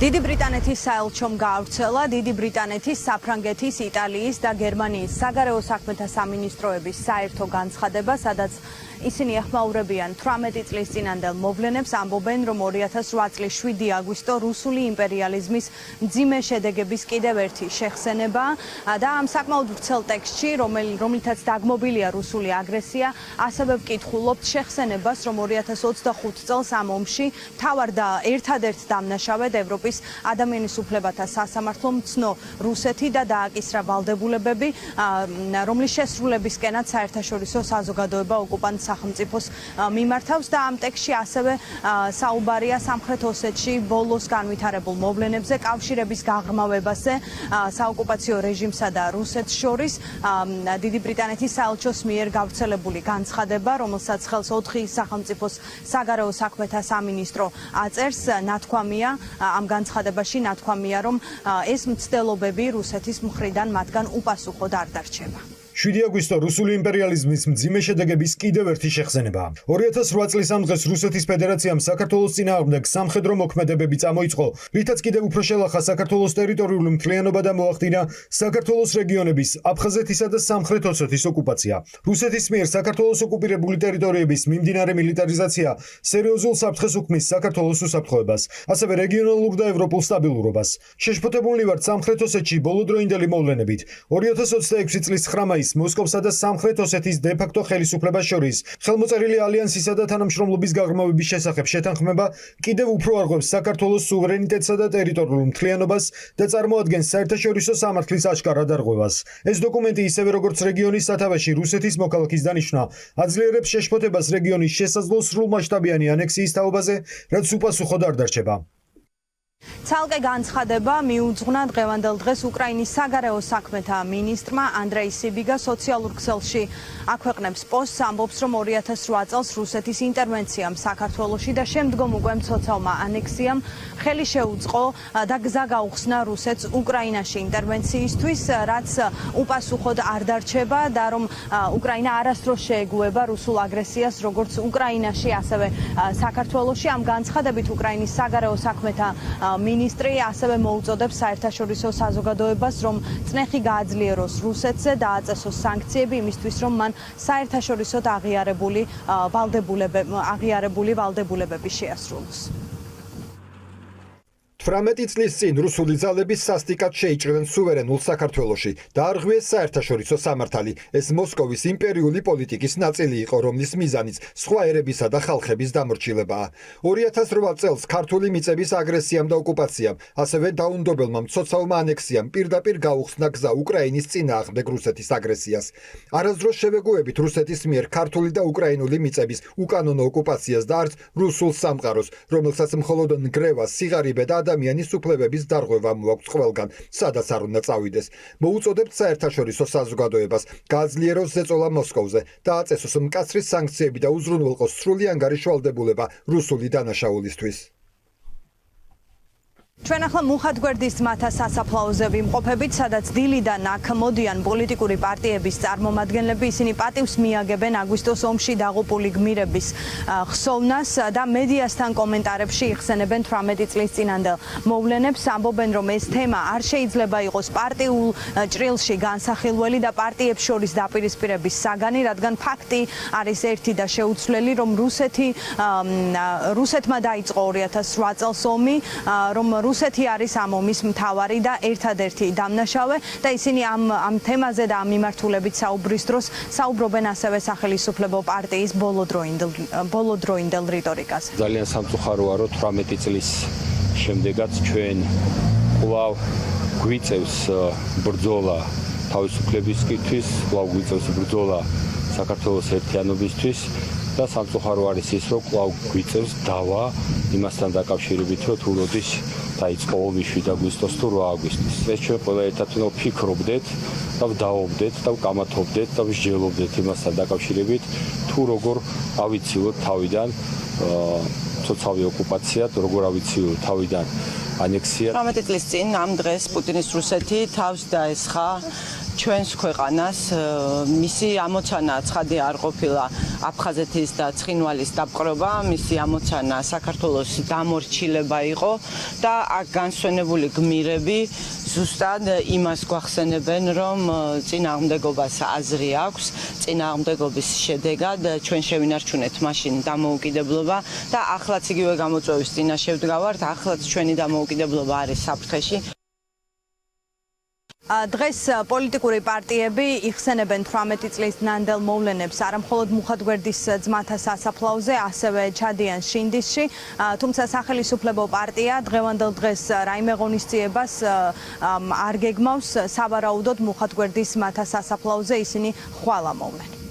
დიდი ბრიტანეთის საელჩომ გაავრცელა დიდი ბრიტანეთის, საფრანგეთის, იტალიის და გერმანიის საგარეო საქმეთა სამინისტროების საერთო განცხადება, სადაც ისინი ეხმაურებიან 18 წლის წინანდელ მოვლენებს, ამბობენ, რომ 2008 წლის 7 აგვისტო რუსული იმპერიალიზმის მძიმე შედეგების კიდევ ერთი შეხსენება და ამ საკმაოდ ვრცელ ტექსტში, რომლითაც დაგმობილია რუსული აგრესია, ასევე ვკითხულობთ შეხსენებას, რომ 2025 წელს ამ ომში მთავარ და ერთადერთ დამნაშავედ ევროპის ადამიანის უფლებათა სასამართლო მცნო რუსეთი და დააკისრა ვალდებულებები, რომლის შესრულებისკენაც საერთაშორისო საზოგადოება ოკუპანტ სახელმწიფოს მიმართავს და ამ ტექსტში ასევე საუბარია სამხრეთ ოსეთში ბოლოს განვითარებულ მოვლენებზე, კავშირების გაღრმავებაზე საოკუპაციო რეჟიმსა და რუსეთს შორის. დიდი ბრიტანეთის საელჩოს მიერ გავრცელებული განცხადება, რომელსაც ხელს 4 სახელმწიფოს საგარეო საქმეთა სამინისტრო აწერს, ნათქვამია ამ განცხადებაში ნათქვამია, რომ ეს მცდელობები რუსეთის მხრიდან მათგან უპასუხოდ არ დარჩება. 7 აგვისტო რუსული იმპერიალიზმის მძიმე შედეგების კიდევ ერთი შეხსენება. 2008 წლის ამ დღეს რუსეთის ფედერაციამ საქართველოს წინააღმდეგ სამხედრო მოქმედებები წამოიწყო, რითაც კიდევ უფრო შელახა საქართველოს ტერიტორიული მთლიანობა და მოახდინა საქართველოს რეგიონების აფხაზეთისა და სამხრეთ ოსეთის ოკუპაცია. რუსეთის მიერ საქართველოს ოკუპირებული ტერიტორიების მიმდინარე მილიტარიზაცია სერიოზულ საფრთხეს უქმნის საქართველოს უსაფრთხოებას, ასევე რეგიონალურ და ევროპულ სტაბილურობას. შეშფოთებულნი ვართ სამხრეთ ოსეთში ბოლოდროინდელი მოვლენებით. 2026 წლის 9 მაისს მოსკოვსა და სამხრეთ ოსეთის დე-ფაქტო ხელისუფლებას შორის ხელმოწერილი ალიანსისა და თანამშრომლობის გაღრმავების შესახებ შეთანხმება კიდევ უფრო არღვევს საქართველოს სუვერენიტეტსა და ტერიტორიულ მთლიანობას და წარმოადგენს საერთაშორისო სამართლის აშკარა დარღვევას. ეს დოკუმენტი ისევე როგორც რეგიონის სათავეში რუსეთის მოქალაქის დანიშვნა აძლიერებს შეშფოთებას რეგიონის შესაძლო სრულმასშტაბიანი ანექსიის თაობაზე, რაც უპასუხოდ არ დარჩება. ცალკე განცხადება მიუძღვნა დღევანდელ დღეს უკრაინის საგარეო საქმეთა მინისტრმა ანდრეი სიბიგა სოციალურ ქსელში აქვეყნებს პოსტს, ამბობს, რომ 2008 წელს რუსეთის ინტერვენციამ საქართველოში და შემდგომ უკვე მცოცავმა ანექსიამ ხელი შეუწყო და გზა გაუხსნა რუსეთს უკრაინაში ინტერვენციისთვის, რაც უპასუხოდ არ დარჩება და რომ უკრაინა არასდროს შეეგუება რუსულ აგრესიას როგორც უკრაინაში, ასევე საქართველოში. ამ განცხადებით უკრაინის საგარეო საქმეთა მინისტრი ასევე მოუწოდებს საერთაშორისო საზოგადოებას, რომ წნეხი გააძლიეროს რუსეთზე და აწესოს სანქციები იმისთვის, რომ მან საერთაშორისოდ აღიარებული ვალდებულებები შეასრულოს. 18 წლის წინ რუსული ძალები სასტიკად შეიჭრნენ სუვერენულ საქართველოში და არღვიეს საერთაშორისო სამართალი. ეს მოსკოვის იმპერიული პოლიტიკის ნაწილი იყო, რომლის მიზანიც სხვა ერებისა და ხალხების დამორჩილებაა. 2008 წელს ქართული მიწების აგრესიამ და ოკუპაციამ, ასევე დაუნდობელმა მცოცავმა ანექსიამ პირდაპირ გაუხსნა გზა უკრაინის წინააღმდეგ რუსეთის აგრესიას. არასდროს შევეგუებით რუსეთის მიერ ქართული და უკრაინული მიწების უკანონო ოკუპაციას და არც რუსულ სამყაროს, რომელსაც მხოლოდ ნგრევა, სიღარიბე და ადამიანის უფლებების დარღვევა მოაქვს ყველგან, სადაც არ უნდა წავიდეს. მოუწოდებთ საერთაშორისო საზოგადოებას გააძლიეროს ზეწოლა მოსკოვზე და აწესოს მკაცრი სანქციები და უზრუნველყოს სრული ანგარიშვალდებულება რუსული დანაშაულისთვის. ჩვენ ახლა მუხათგვერდის ძმათა სასაფლაოზე ვიმყოფებით, სადაც დილიდან აქ მოდიან პოლიტიკური პარტიების წარმომადგენლები, ისინი პატივს მიაგებენ აგვისტოს ომში დაღუპული გმირების ხსოვნას და მედიასთან კომენტარებში იხსენებენ 18 წლის წინანდელ მოვლენებს, ამბობენ, რომ ეს თემა არ შეიძლება იყოს პარტიულ ჭრილში განსახილველი და პარტიებს შორის დაპირისპირების საგანი, რადგან ფაქტი არის ერთი და შეუცვლელი, რომ რუსეთმა დაიწყო 2008 წელს ომი, რომ რუსეთი არის ამ ომის მთავარი და ერთადერთი დამნაშავე და ისინი ამ თემაზე და ამ მიმართულებით საუბრის დროს საუბრობენ ასევე სახელისუფლებო პარტიის ბოლოდროინდელ რიტორიკაზე. ძალიან სამწუხაროა, რომ 18 წლის შემდეგაც ჩვენ კვლავ გვიწევს ბრძოლა თავისუფლებისათვის, კვლავ გვიწევს ბრძოლა საქართველოს ერთიანობისთვის და სამწუხარო არის ის, რომ კვლავ გვიწევს დავა იმასთან დაკავშირებით, რომ თუ როდის დაიწყო ომი 7 აგვისტოს თუ 8 აგვისტოს. ეს ჩვენ ყველა ერთად ვფიქრობდეთ და ვდაობდეთ და ვკამათობდეთ და ვსჯელობდეთ იმასთან დაკავშირებით, თუ როგორ ავიცილოთ თავიდან ცოცხალი ოკუპაცია, როგორ ავიცილოთ თავიდან ანექსია. 18 წლის წინ ამ დღეს პუტინის რუსეთი თავს დაესხა ჩვენს ქვეყანას მისი ამოცანა ცხადი არ ყოფილა აფხაზეთის და ცხინვალის დაპყრობა, მისი ამოცანა საქართველოს დამორჩილება იყო და აქ განსვენებული გმირები ზუსტად იმას გვახსენებენ, რომ წინააღმდეგობას აზრი აქვს, წინააღმდეგობის შედეგად ჩვენ შევინარჩუნეთ მაშინ დამოუკიდებლობა და ახლაც იგივე გამოწვევის წინაშე ვდგავართ, ახლაც ჩვენი დამოუკიდებლობა არის საფრთხეში. დღეს პოლიტიკური პარტიები იხსენებენ 18 წლის ნანდელ მოვლენებს არამხოლოდ მუხათგვერდის ძმათა სასაფლაოზე, ასევე ჩადიან შინდისში, თუმცა სახელმწიფო პარტია დღევანდელ დღეს რაიმე ღონისძიებას არ გეგმავს, სავარაუდოდ მუხათგვერდის ძმათა სასაფლაოზე ისინი ხვალ ამოვლენ.